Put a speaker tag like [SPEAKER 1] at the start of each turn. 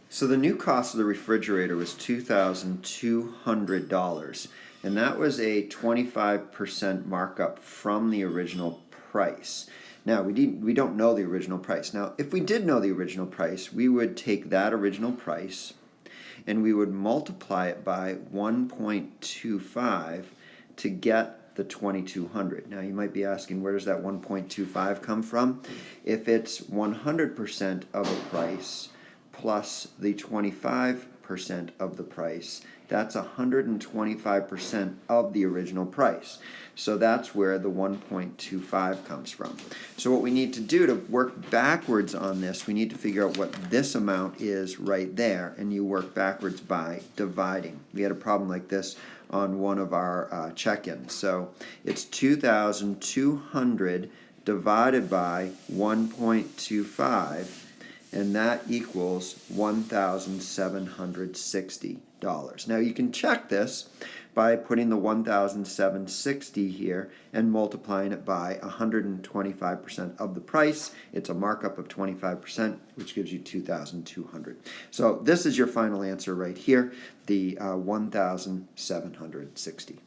[SPEAKER 1] So the new cost of the refrigerator was $2,200, and that was a 25% markup from the original price. Now, we don't know the original price. Now, if we did know the original price, we would take that original price and we would multiply it by 1.25 to get the 2,200. Now, you might be asking, where does that 1.25 come from? If it's 100% of a price plus the 25% of the price, that's 125% of the original price. So that's where the 1.25 comes from. So what we need to do to work backwards on this, we need to figure out what this amount is right there, and you work backwards by dividing. We had a problem like this on one of our check-ins. So it's 2,200 divided by 1.25, and that equals $1,760. Now you can check this by putting the 1,760 here and multiplying it by 125% of the price. It's a markup of 25%, which gives you 2,200. So this is your final answer right here, the 1,760.